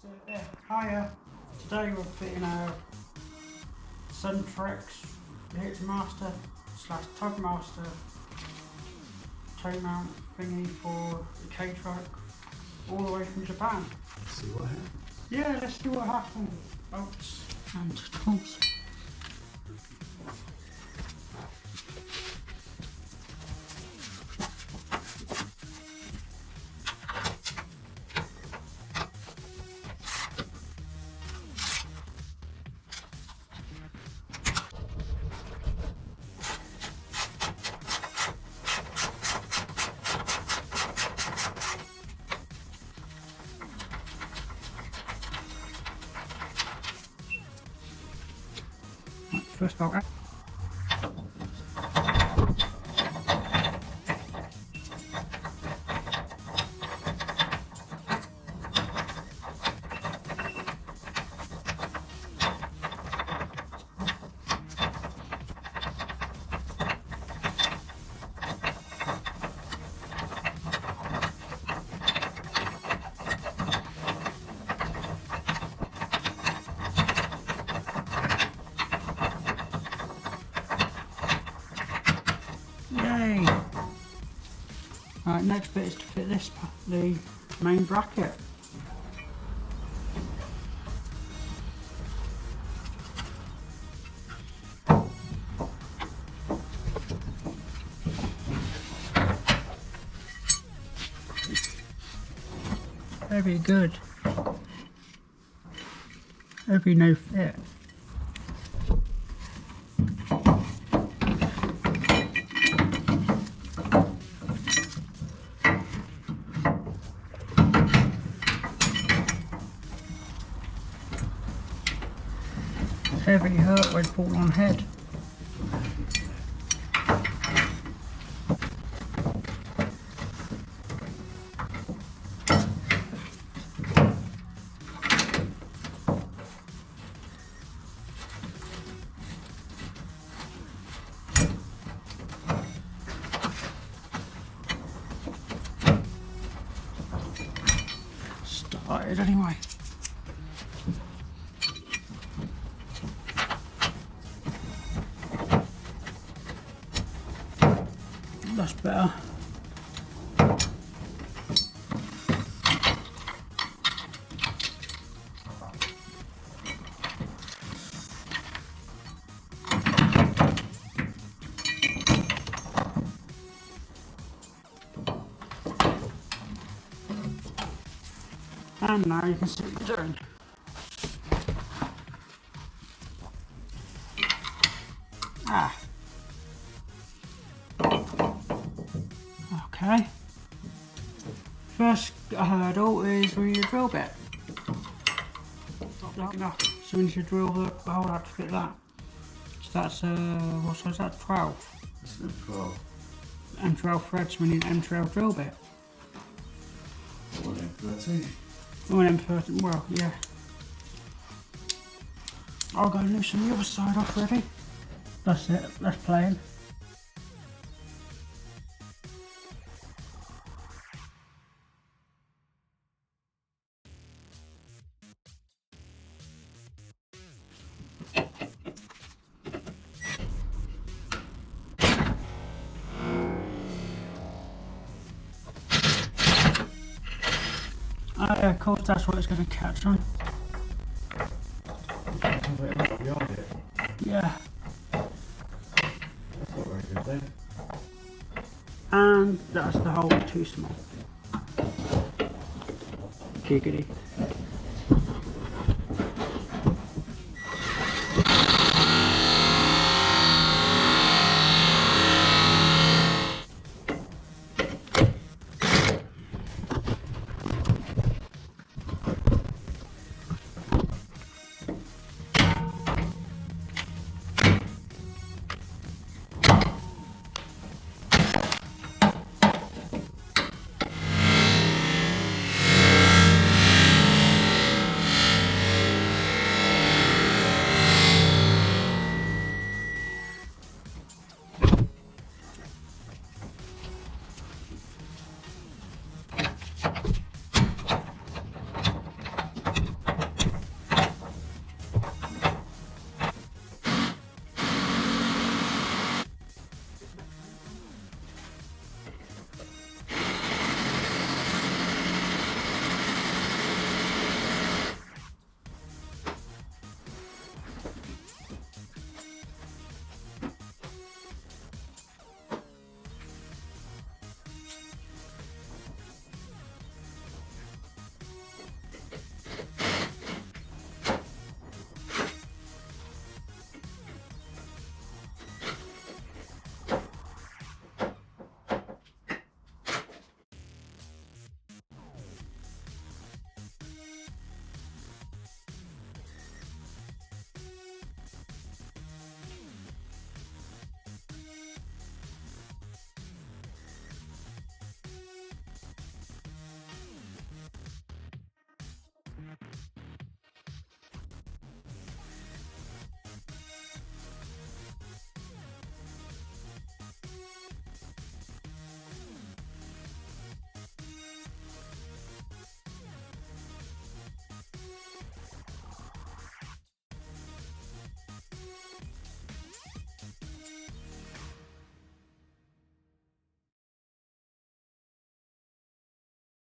So, hiya. Today we're fitting our Suntrex hitch master / tug master tow mount thingy for the K truck all the way from Japan. Let's see what happens. Yeah, let's see what happens. Bolts and tools. First bolt out. Yay! Right, next bit is to fit the main bracket. Very good. Every new fit. Heavy hurt when fall on head. Started anyway. That's better. And now you can see what you're doing. Okay. First hurdle is with your drill bit. Not big enough, so we need to drill the hole out to fit that. So that's what size is that? 12. It's a 12. M12 threads, we need an M12 drill bit. Or an M13. Or an M13, well, yeah. I'll go loosen the other side off ready. That's it, that's playing. Oh yeah, of course that's what it's going to catch on. Beyond it. Yeah. That's not very good then. And that's the hole too small. Giggity. Bye.